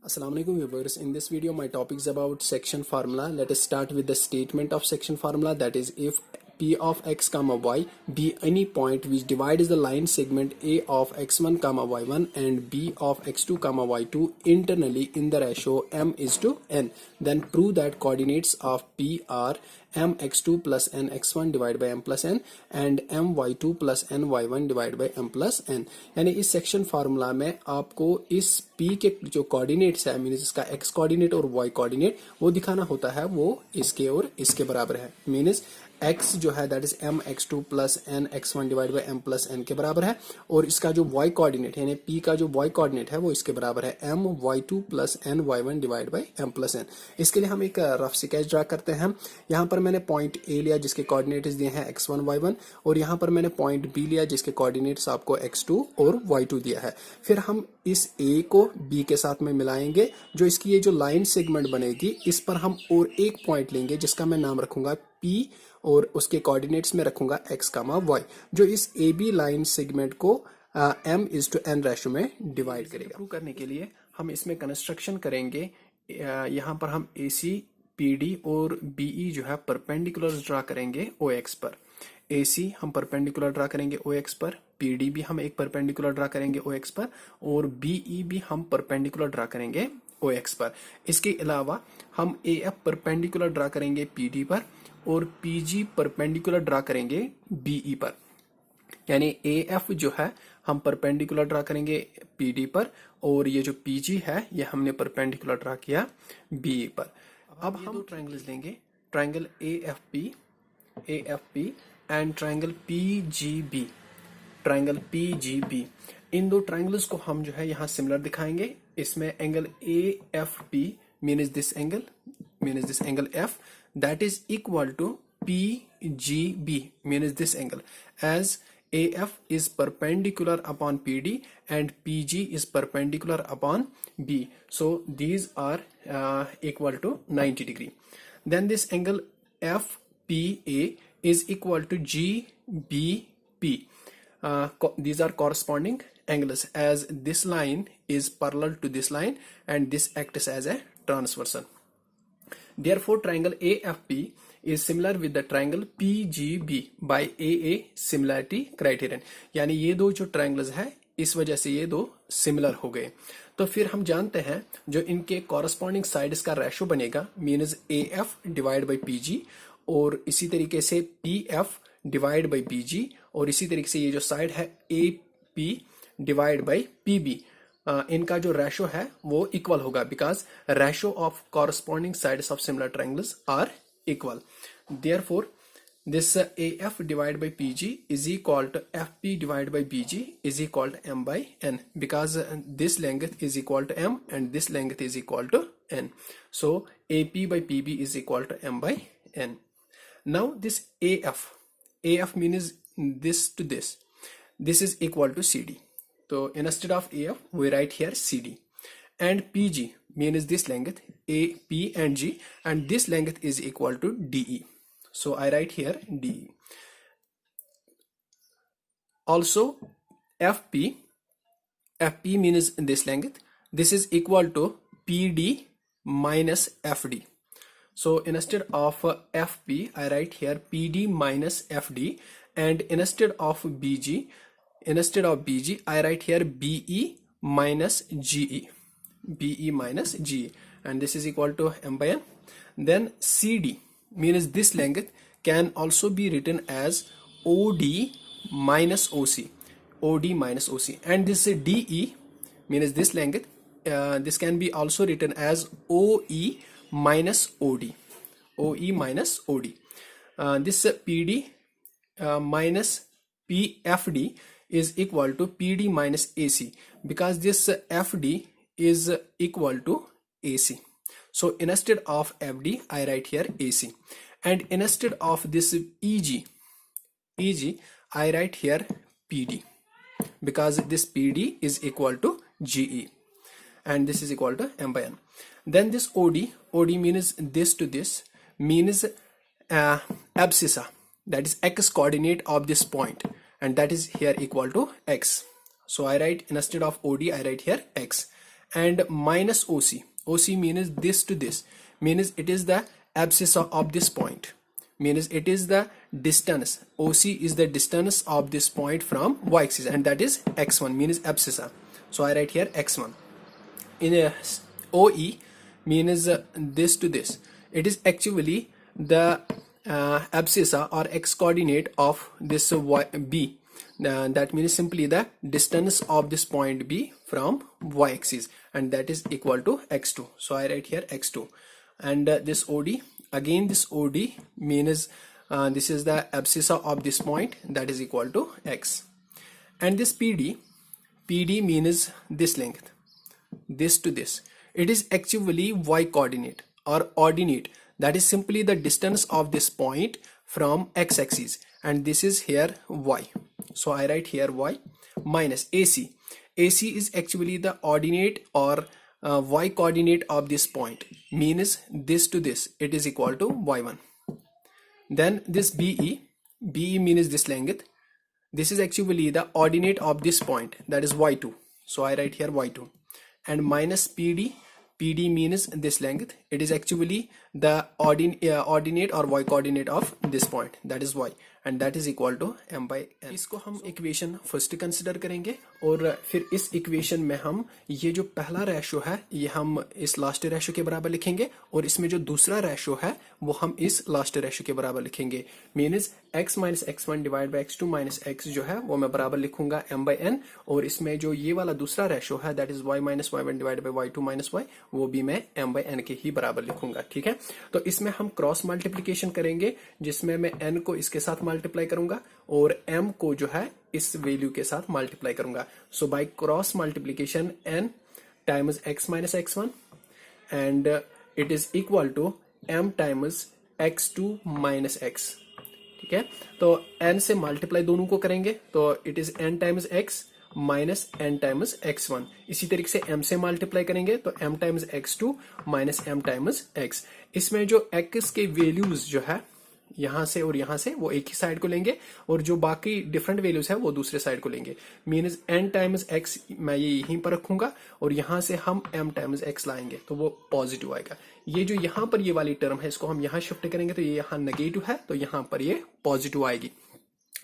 Assalamu alaikum viewers. In this video my topic is about section formula. Let us start with the statement of section formula, that is if p of x comma y be any point which divides the line segment a of x1 comma y1 and b of x2 comma y2 internally in the ratio m is to n, then prove that coordinates of p are mx2 plus nx1 divided by m plus n and my2 plus ny1 divided by m plus n। यानी इस section formula में आपको इस p के जो coordinates है means इसका x coordinate और y कोऑर्डिनेट वो दिखाना होता है, वो इसके और इसके बराबर है। मीन्स x जो है that is m x2 plus n x1 divide by m plus n के बराबर है और इसका जो y कोऑर्डिनेट यानी p का जो y कोऑर्डिनेट है वो इसके बराबर है m y2 plus n y1 divide by m plus n। इसके लिए हम एक रफ स्केच ड्रा करते हैं। यहाँ पर मैंने पॉइंट a लिया जिसके कोऑर्डिनेट्स दिए हैं x1 y1 और यहाँ पर मैंने पॉइंट b लिया जिसके कोऑर्डिनेट्स आपको x2 और y2 दिया है। फिर हम इस a को b के साथ में मिलाएंगे, जो इसकी ये जो लाइन सेगमेंट बनेगी इस पर हम और एक पॉइंट लेंगे जिसका मैं नाम रखूंगा p और उसके कोऑर्डिनेट्स में रखूंगा x कामा y, जो इस ए बी लाइन सेगमेंट को m is to n ratio में डिवाइड करेगा। प्रूव करने के लिए हम इसमें कंस्ट्रक्शन करेंगे। यहाँ पर हम AC PD और BE जो है परपेंडिकुलर ड्रा करेंगे OX पर। AC हम परपेंडिकुलर ड्रा करेंगे OX पर, PD भी हम एक परपेंडिकुलर ड्रा करेंगे OX पर और BE भी हम परपेंडिकुलर ड्रा करेंगे OX पर। इसके अलावा हम AF परपेंडिकुलर ड्रा करेंगे PD पर और PG परपेंडिकुलर ड्रा करेंगे BE पर। यानी AF जो है हम परपेंडिकुलर ड्रा करेंगे PD पर और ये जो PG है ये हमने परपेंडिकुलर ड्रा किया BE पर। अब हम दो ट्रायंगल्स लेंगे, triangle AFP and triangle PGB। इन दो ट्रायंगल्स को हम जो है यहाँ सिमिलर दिखाएंगे। इसमें angle AFP means this angle F that is equal to PGB means this angle, as AF is perpendicular upon PD and PG is perpendicular upon B, so these are equal to 90 degree. Then this angle FPA is equal to GBP. These are corresponding angles, as this line is parallel to this line and this acts as a transversal. Therefore, triangle AFP is similar with the triangle PGB by AA similarity criterion। यानी ये दो जो triangles है इस वजह से ये दो सिमिलर हो गए। तो फिर हम जानते हैं जो इनके कॉरस्पॉन्डिंग साइड्स का रेशो बनेगा means AF divide by PG और इसी तरीके से PF डिवाइड बाई PG और इसी तरीके से ये जो साइड है AP डिवाइड बाई PB, इनका जो रेशो है वो इक्वल होगा because ratio of corresponding sides of similar triangles are equal. Therefore this AF divide by PG is equal to FP divide by BG is equal to M by N because this length is equal to M and this length is equal to N. So AP by PB is equal to M by N. Now this AF means this to this is equal to CD. So instead of AF we write here CD, and PG means this length AP and G and this length is equal to DE, so I write here DE. Also FP means this length, this is equal to PD minus FD. So instead of FP I write here PD minus FD, and instead of BG I write here BE minus GE, and this is equal to M by N. Then CD means this length can also be written as OD minus OC, and this DE means this length, this can be also written as OE minus OD, this PD minus PFD is equal to PD minus AC because this FD is equal to AC. So instead of FD I write here AC, and instead of this EG I write here PD because this PD is equal to GE and this is equal to M by N. Then this OD means this to this means abscissa, that is X coordinate of this point, and that is here equal to X. So I write instead of OD I write here X, and minus OC. OC means this to this, means it is the abscissa of this point, means it is the distance. OC is the distance of this point from y-axis, and that is x1, means abscissa. So I write here x1. In a OE means this to this. It is actually the abscissa or x coordinate of this B. That means simply the distance of this point B from y-axis, and that is equal to x2. So I write here x2. And this OD, again this OD means this is the abscissa of this point, that is equal to x. And this PD means this length, this to this. It is actually y coordinate or ordinate, that is simply the distance of this point from x-axis, and this is here y. So I write here y minus AC. AC is actually the ordinate or y coordinate of this point, means this to this, it is equal to y1. Then this BE means this length. This is actually the ordinate of this point, that is y2. So I write here y2. And minus PD means this length. It is actually the ordinate or y coordinate of this point, that is y, and that is equal to m by n. इसको हम equation first consider करेंगे, और फिर इस equation में हम ये जो पहला रेशो है ये हम इस लास्ट रेशो के बराबर लिखेंगे, और इसमें जो दूसरा रेशो है वो हम इस लास्ट रेशो के बराबर लिखेंगे. Means x minus x1 divide by x2 minus x जो है वो मैं बराबर लिखूंगा m बाई n, और इसमें जो ये वाला दूसरा रेशो है that is y minus y1 divide by y2 minus y, वो भी मैं m बाई n के ही बराबर लिखूंगा. ठीक है, तो इसमें हम क्रॉस मल्टीप्लीकेशन करेंगे, जिसमें मैं n को इसके साथ मल्टीप्लाई करूंगा और m को जो है इस वैल्यू के साथ मल्टीप्लाई करूंगा. So by cross multiplication n times x minus x1 and it is equal to m times x2 minus x. ठीक है, तो n से मल्टीप्लाई दोनों को करेंगे तो it is n times x minus n times x1. इसी तरीके से m से मल्टीप्लाई करेंगे तो m times x2 minus m times x. इसमें जो x के वैल्यूज जो है यहां से और यहां से वो एक ही साइड को लेंगे, और जो बाकी डिफरेंट वैल्यूज है वो दूसरे साइड को लेंगे. मीन्स n टाइम्स x मैं ये यहीं पर रखूंगा, और यहां से हम m टाइम्स x लाएंगे तो वो पॉजिटिव आएगा. ये जो यहां पर ये वाली टर्म है इसको हम यहां शिफ्ट करेंगे तो ये यहां नेगेटिव है, तो यहां पर ये पॉजिटिव आएगी.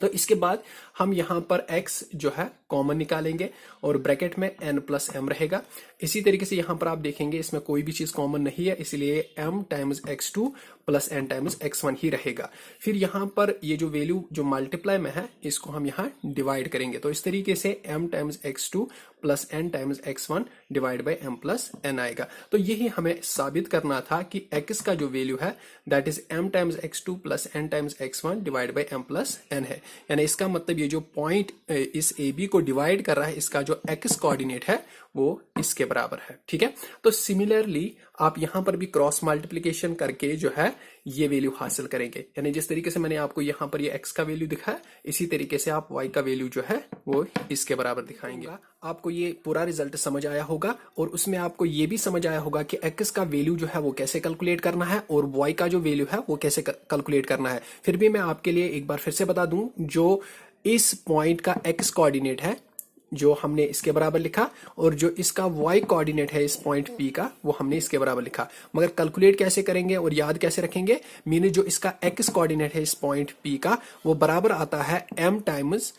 तो इसके बाद हम यहाँ पर x जो है कॉमन निकालेंगे और ब्रैकेट में n प्लस m रहेगा. इसी तरीके से यहाँ पर आप देखेंगे इसमें कोई भी चीज कॉमन नहीं है, इसलिए m times x2 plus n times x1 ही रहेगा. फिर यहाँ पर ये जो वैल्यू जो मल्टीप्लाई में है इसको हम यहाँ डिवाइड करेंगे, तो इस तरीके से m times x2 plus n times x1 divide by m plus n आएगा. तो यही हमें साबित करना था कि x का जो वैल्यू है that is m times x2 plus n times x1 divide by m plus n है. यानी इसका मतलब ये जो पॉइंट इस AB को डिवाइड कर रहा है इसका जो x कोऑर्डिनेट है वो इसके बराबर है. ठीक है, तो सिमिलरली आप यहां पर भी क्रॉस मल्टीप्लिकेशन करके जो है ये वैल्यू हासिल करेंगे. यानी जिस तरीके से मैंने आपको यहां पर ये x का वैल्यू दिखाया इसी तरीके से आप y का वैल्यू जो है वो इसके बराबर दिखाएंगे. आपको ये पूरा रिजल्ट समझ आया होगा, और उसमें आपको ये भी समझ आया होगा कि x का वैल्यू जो है वो कैसे कैलकुलेट करना है और y का जो वैल्यू है वो कैसे कैलकुलेट करना है. फिर भी मैं आपके लिए एक बार फिर से बता दूं, जो इस पॉइंट का x कोऑर्डिनेट है जो हमने इसके बराबर लिखा, और जो इसका y कोऑर्डिनेट है इस पॉइंट P का वो हमने इसके बराबर लिखा. मगर कैलकुलेट कैसे करेंगे और याद कैसे रखेंगे, मीन जो इसका x कोऑर्डिनेट है इस पॉइंट P का वो बराबर आता है m टाइम्स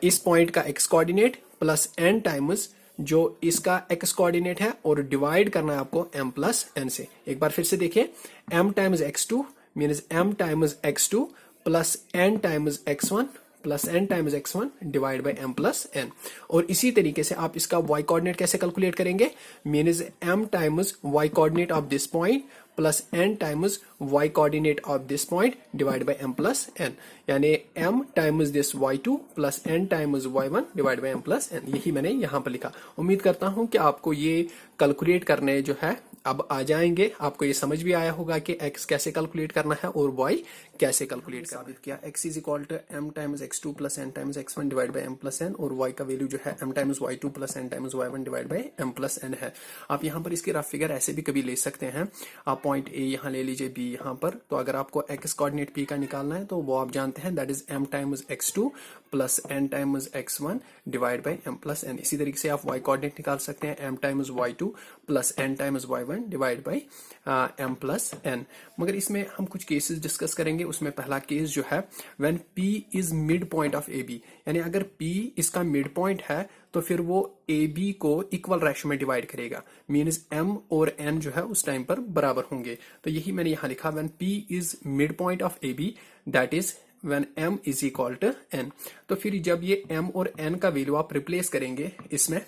इस पॉइंट का x coordinate plus n times जो इसका x कोऑर्डिनेट है, और डिवाइड करना है आपको m प्लस n से. एक बार फिर से देखिए, m times x2 means m times x2 plus n times x1 plus n times x1 divide by m plus n. और इसी तरीके से आप इसका y कोऑर्डिनेट कैसे कैलकुलेट करेंगे, means m times y coordinate of this point plus n times y coordinate of this point divide by m plus n. यानी m times this y2 plus n times y1 divide by m plus n. यही मैंने यहाँ पर लिखा. उम्मीद करता हूँ कि आपको ये कैलकुलेट करने जो है अब आ जाएंगे, आपको ये समझ भी आया होगा कि x कैसे कैलकुलेट करना है और y कैसे कैलकुलेट साबित किया। x is equal to m times x2 plus n times x1 divide by m plus n, और y का वैल्यू जो है m times y2 plus n times y1 divide by m plus n है। आप यहाँ पर इसकी रफ फिगर ऐसे भी कभी ले सकते हैं, आप पॉइंट a यहाँ ले लीजिए, b यहाँ पर, तो अगर आपको x कोऑर्डिनेट p का निकालना है तो वो आप जानते हैं that is m times x2 plus n times x1 divide by m plus n। इसी तरीके से आप y कोऑर्डिनेट निकाल सकते हैं m times y2 plus n times y1 divide by m plus n। मगर इसमें हम कुछ केसेस डिस्कस करेंगे। उसमें पहला केस जो है when p is mid point of ab, यानी अगर p इसका मिड पॉइंट है तो फिर वो ab को इक्वल रेशो में डिवाइड करेगा, मींस m और n जो है उस टाइम पर बराबर होंगे। तो यही मैंने यहां लिखा, when p is mid point of ab that is when m is equal to n। तो फिर जब ये m और n का वैल्यू आप रिप्लेस करेंगे इसमें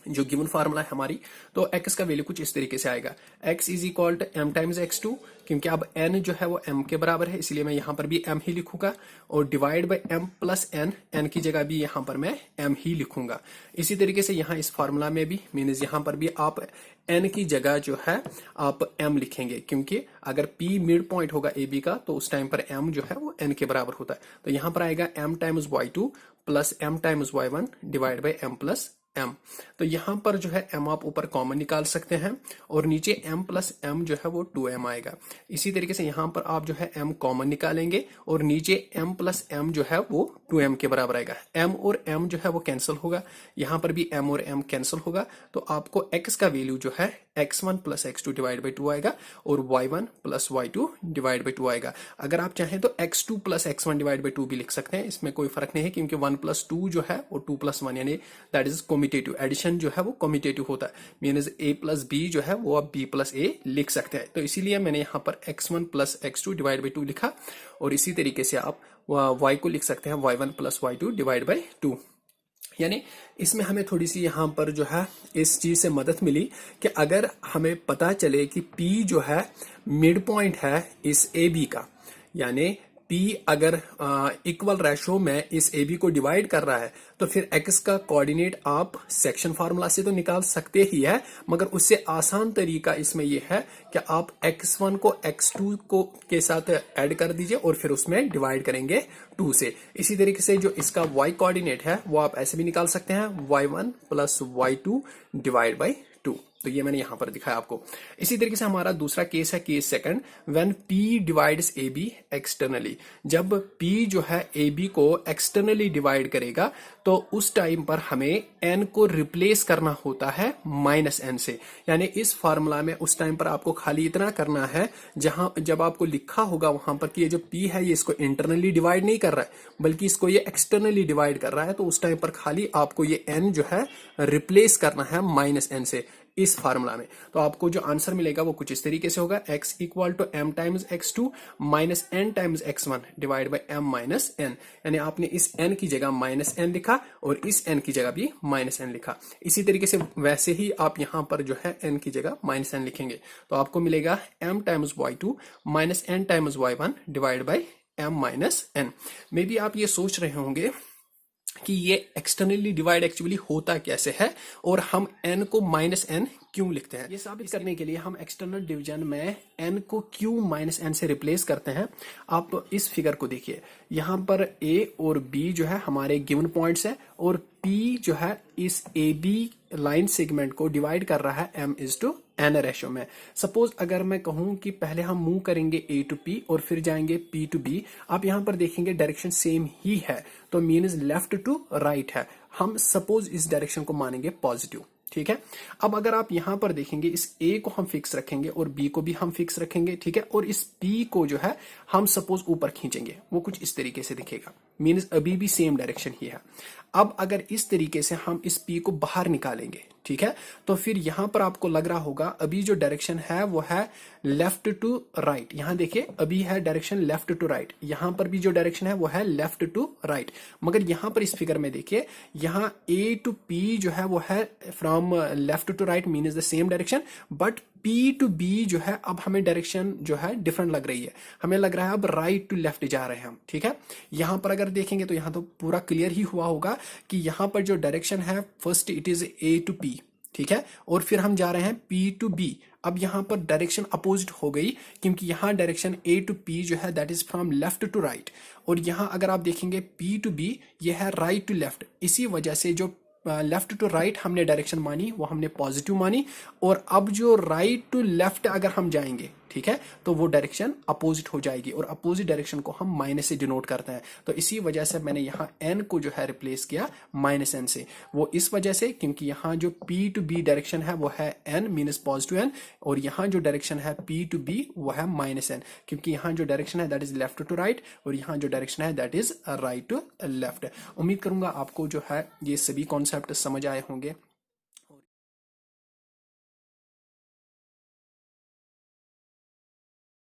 जो गिवन फार्मूला है हमारी, तो x का वैल्यू कुछ इस तरीके से आएगा, x is equal to m times x2, क्योंकि अब n जो है वो m के बराबर है इसलिए मैं यहाँ पर भी m ही लिखूंगा, और divide by m plus n, n की जगह भी यहाँ पर मैं m ही लिखूंगा। इसी तरीके से यहाँ इस फार्मूला में भी मीन्स यहाँ पर भी आप n की जगह जो है आप m लिखेंगे, क्योंकि अगर p मिड पॉइंट होगा ab का तो उस टाइम पर m जो है वो n के बराबर होता है। तो यहाँ पर आएगा m times y2 plus m times y1 divide by m plus m। तो यहां पर जो है m आप ऊपर कॉमन निकाल सकते हैं और नीचे m प्लस m जो है वो 2m आएगा। इसी तरीके से यहां पर आप जो है m कॉमन निकालेंगे और नीचे m प्लस m जो है वो 2m के बराबर आएगा। m और m जो है वो कैंसिल होगा, यहां पर भी m और m कैंसिल होगा, तो आपको x का वैल्यू जो है x1 plus x2 divide by 2 आएगा और y1 plus y2 divide by 2 आएगा। अगर आप चाहें तो x2 plus x1 divide by 2 भी लिख सकते हैं, इसमें कोई फर्क नहीं है, क्योंकि 1 प्लस 2 जो है वो 2 प्लस 1 यानी दैट इज कॉम्यूटेटिव एडिशन जो है वो कॉम्यूटेटिव होता है, मींस a प्लस b जो है वो आप b प्लस a लिख सकते हैं। तो इसीलिए मैंने यहाँ पर x1 plus x2 divide by 2 लिखा, और इसी तरीके से आप y को लिख सकते हैं y1 plus y2 divide by 2। यानी इसमें हमें थोड़ी सी यहाँ पर जो है इस चीज से मदद मिली कि अगर हमें पता चले कि P जो है मिड पॉइंट है इस AB का, यानी P अगर इक्वल रेशो में इस AB को डिवाइड कर रहा है, तो फिर x का कोऑर्डिनेट आप सेक्शन फार्मूला से तो निकाल सकते ही है, मगर उससे आसान तरीका इसमें यह है कि आप x1 को x2 को के साथ ऐड कर दीजिए और फिर उसमें डिवाइड करेंगे 2 से। इसी तरीके से जो इसका y कोऑर्डिनेट है वो आप ऐसे भी निकाल सकते हैं, y1 plus y2 divide by 2। तो ये मैंने यहां पर दिखाया आपको। इसी तरीके से हमारा दूसरा केस है case second, when P divides AB externally. जब P जो है AB को एक्सटर्नली डिवाइड करेगा तो उस टाइम पर हमें n को रिप्लेस करना होता है माइनस n से। यानी इस फार्मूला में उस टाइम पर आपको खाली इतना करना है, जहां जब आपको लिखा होगा वहां पर कि ये जो P है ये इसको इंटरनली डिवाइड नहीं कर रहा है बल्कि इसको ये एक्सटर्नली डिवाइड कर रहा है, तो उस टाइम पर खाली आपको ये n जो है रिप्लेस करना है माइनस n से इस फार्मूला में। तो आपको जो आंसर मिलेगा वो कुछ इस तरीके से होगा, x equal to m times x2 minus n times x1 divide by m minus n। यानी आपने इस n की जगह माइनस n लिखा और इस n की जगह भी माइनस n लिखा। इसी तरीके से वैसे ही आप यहाँ पर जो है n की जगह माइनस n लिखेंगे, तो आपको मिलेगा m times y2 minus n times y1 divide by m minus n। May be आप ये सोच रहे होंगे कि ये एक्सटर्नली डिवाइड एक्चुअली होता कैसे है और हम n को माइनस n क्यों लिखते हैं। ये साबित करने के लिए हम एक्सटर्नल डिवीजन में n को क्यों माइनस n से रिप्लेस करते हैं। आप इस फिगर को देखिए, यहाँ पर a और b जो है हमारे गिवन पॉइंट्स है और p जो है इस AB लाइन सेगमेंट को डिवाइड कर रहा है m is to n ratio में। सपोज अगर मैं कहूं कि पहले हम मूव करेंगे A टू P और फिर जाएंगे P टू B, आप यहां पर देखेंगे डायरेक्शन सेम ही है, तो मीन्स लेफ्ट टू राइट है। हम सपोज इस डायरेक्शन को मानेंगे पॉजिटिव, ठीक है। अब अगर आप यहां पर देखेंगे इस A को हम फिक्स रखेंगे और B को भी हम फिक्स रखेंगे, ठीक है, और इस P को जो है हम सपोज ऊपर खींचेंगे, वो कुछ इस तरीके से दिखेगा, मीन्स अभी भी सेम डायरेक्शन ही है। अब अगर इस तरीके से हम इस P को बाहर निकालेंगे, ठीक है, तो फिर यहां पर आपको लग रहा होगा अभी जो डायरेक्शन है वो है लेफ्ट टू राइट। यहां देखिए अभी है डायरेक्शन लेफ्ट टू राइट, यहां पर भी जो डायरेक्शन है वो है लेफ्ट टू राइट, मगर यहां पर इस फिगर में देखिए यहाँ A टू P जो है वो है from left to right means the same direction, but P to B जो है अब हमें डायरेक्शन जो है डिफरेंट लग रही है, हमें लग रहा है अब राइट टू लेफ्ट जा रहे हैं हम, ठीक है। यहां पर अगर देखेंगे तो यहां तो पूरा क्लियर ही हुआ होगा कि यहां पर जो डायरेक्शन है first it is A to P, ठीक है। और फिर हम जा रहे हैं P to B। अब यहाँ पर डायरेक्शन अपोजिट हो गई, क्योंकि यहाँ डायरेक्शन A to P जो है that is from left to right, और यहाँ अगर आप देखेंगे P to B ये है राइट टू लेफ्ट। इसी वजह से जो लेफ्ट टू राइट हमने डायरेक्शन मानी वो हमने पॉजिटिव मानी, और अब जो राइट टू लेफ्ट अगर हम जाएंगे, ठीक है, तो वो डायरेक्शन अपोजिट हो जाएगी, और अपोजिट डायरेक्शन को हम माइनस से डिनोट करते हैं। तो इसी वजह से मैंने यहाँ n को जो है रिप्लेस किया -n से। वो इस वजह से क्योंकि यहाँ जो P to B डायरेक्शन है वो है n मीनस पॉजिटिव n, और यहाँ जो डायरेक्शन है P to B वो है -n, क्योंकि यहाँ जो डायरेक्शन है that is left to right, और यहाँ जो डायरेक्शन है that is right to left. उम्मीद करूंगा आपको जो है ये सभी कॉन्सेप्ट समझ आए होंगे।